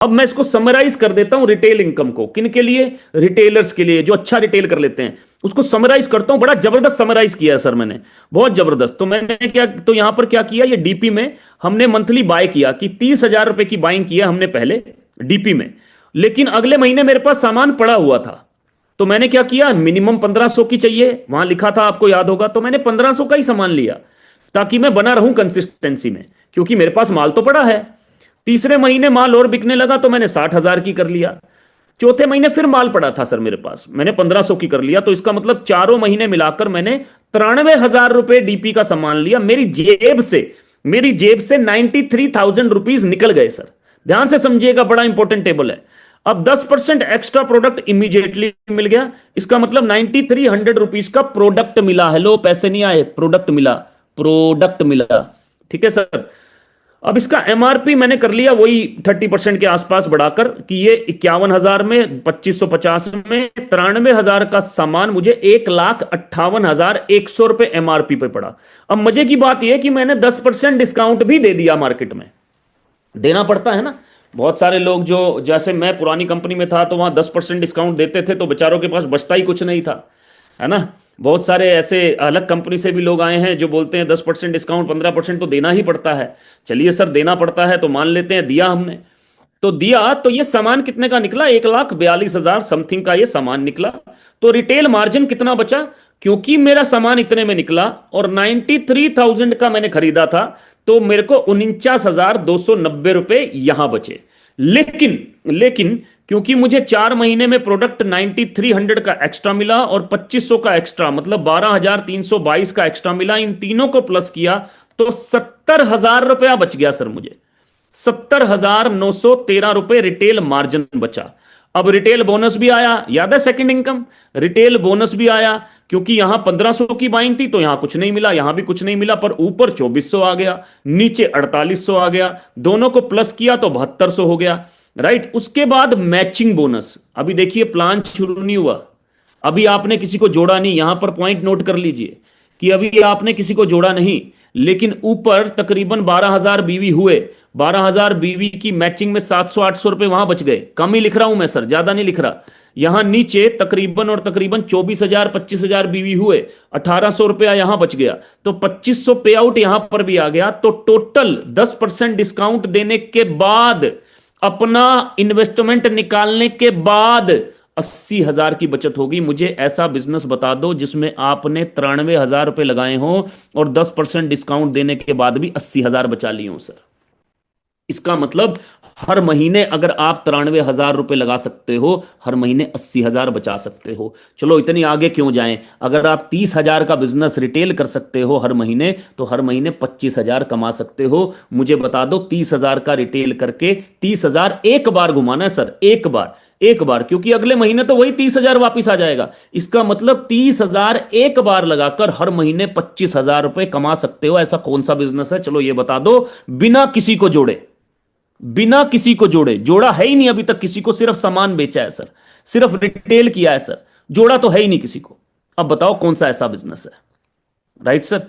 अब मैं इसको समराइज कर देता हूं रिटेल इनकम को, किन के लिए? रिटेलर्स के लिए, जो अच्छा रिटेल कर लेते हैं, उसको समराइज करता हूं। बड़ा जबरदस्त समराइज किया है सर मैंने, बहुत जबरदस्त। तो मैंने क्या, तो यहां पर क्या किया, ये डीपी में हमने मंथली बाय किया कि 30,000 रुपए की बाइंग किया हमने पहले डीपी में, लेकिन अगले महीने मेरे पास सामान पड़ा हुआ था। तो मैंने क्या किया, मिनिमम 1500 की चाहिए, वहां लिखा था आपको याद होगा, तो मैंने 1500 का ही सामान लिया ताकि मैं बना रहूं कंसिस्टेंसी में, क्योंकि मेरे पास माल तो पड़ा है। तीसरे महीने माल और बिकने लगा तो मैंने 60,000 की कर लिया। चौथे महीने फिर माल पड़ा था सर मेरे पास, मैंने 1500 की कर लिया। तो इसका मतलब चारों महीने मिलाकर मैंने 93,000 रुपए डीपी का सामान लिया। मेरी जेब से 93,000 रुपीज निकल गए सर। ध्यान से समझिएगा, बड़ा इंपॉर्टेंट टेबल है। अब 10% एक्स्ट्रा प्रोडक्ट इमीडिएटली मिल गया, इसका मतलब 9300 रुपीज का प्रोडक्ट मिला। हेलो, पैसे नहीं आए, प्रोडक्ट मिला, प्रोडक्ट मिला। ठीक है सर। अब इसका एमआरपी मैंने कर लिया वही 30% के आसपास बढ़ाकर कि ये 51,000 में, 2550 में 93,000 का सामान मुझे 1,58,100 रुपए एमआरपी पे पड़ा। अब मजे की बात यह कि मैंने 10% डिस्काउंट भी दे दिया मार्केट में। देना पड़ता है ना, बहुत सारे लोग जो, जैसे मैं पुरानी कंपनी में था तो वहां 10% डिस्काउंट देते थे तो बेचारों के पास बचता ही कुछ नहीं था, है ना। बहुत सारे ऐसे अलग कंपनी से भी लोग आए हैं जो बोलते हैं 10% डिस्काउंट, 15% तो देना ही पड़ता है। चलिए सर, देना पड़ता है तो मान लेते हैं, दिया हमने। तो दिया तो ये सामान कितने का निकला, 1,42,000 समथिंग का ये सामान निकला। तो रिटेल मार्जिन कितना बचा, क्योंकि मेरा सामान इतने में निकला और 93,000 का मैंने खरीदा था, तो मेरे को 49,290 रुपए यहां बचे। लेकिन लेकिन क्योंकि मुझे 4 महीने में प्रोडक्ट 9300 का एक्स्ट्रा मिला और 2500 का एक्स्ट्रा, मतलब 12,322 का एक्स्ट्रा मिला, इन तीनों को प्लस किया तो 70,000 रुपया बच गया सर मुझे। 70,913 रुपए रिटेल मार्जिन बचा। अब रिटेल बोनस भी आया, याद है सेकंड इनकम, रिटेल बोनस भी आया, क्योंकि यहां 1500 की बाइंग थी तो यहां कुछ नहीं मिला, यहां भी कुछ नहीं मिला, पर ऊपर 2400 आ गया, नीचे 4800 आ गया, दोनों को प्लस किया तो 7200 हो गया। राइट। उसके बाद मैचिंग बोनस। अभी देखिए प्लान शुरू नहीं हुआ, अभी आपने किसी को जोड़ा नहीं, यहां पर पॉइंट नोट कर लीजिए कि अभी आपने किसी को जोड़ा नहीं, लेकिन ऊपर तकरीबन 12,000 बीवी हुए। 12,000 बीवी की मैचिंग में 700-800 रुपए वहां बच गए। कम ही लिख रहा हूं मैं सर, ज्यादा नहीं लिख रहा। यहां नीचे तकरीबन और तकरीबन 24,000 25,000 बीवी हुए, 1,800 रुपया यहां बच गया, तो 2,500 पे आउट यहां पर भी आ गया। तो टोटल 10% डिस्काउंट देने के बाद, अपना इन्वेस्टमेंट निकालने के बाद 80,000 की बचत होगी। मुझे ऐसा बिजनेस बता दो जिसमें आपने 93,000 रुपए लगाए हो और 10% डिस्काउंट देने के बाद भी 80,000 बचा लिए हो सर। इसका मतलब हर महीने अगर आप 93,000 रुपए लगा सकते हो, हर महीने 80,000 बचा सकते हो। चलो इतनी आगे क्यों जाएं, अगर आप 30,000 का बिजनेस रिटेल कर सकते हो हर महीने, तो हर महीने 25,000 कमा सकते हो। मुझे बता दो 30,000 का रिटेल करके 30,000 एक बार घुमाना है सर, एक बार, एक बार, क्योंकि अगले महीने तो वही 30,000 वापिस आ जाएगा। इसका मतलब 30,000 एक बार लगाकर हर महीने 25,000 रुपए कमा सकते हो। ऐसा कौन सा बिजनेस है, चलो ये बता दो, बिना किसी को जोड़े, बिना किसी को जोड़े। जोड़ा है ही नहीं अभी तक किसी को, सिर्फ सामान बेचा है सर, सिर्फ रिटेल किया है सर, जोड़ा तो है ही नहीं किसी को। अब बताओ कौन सा ऐसा बिजनेस है। Right sir.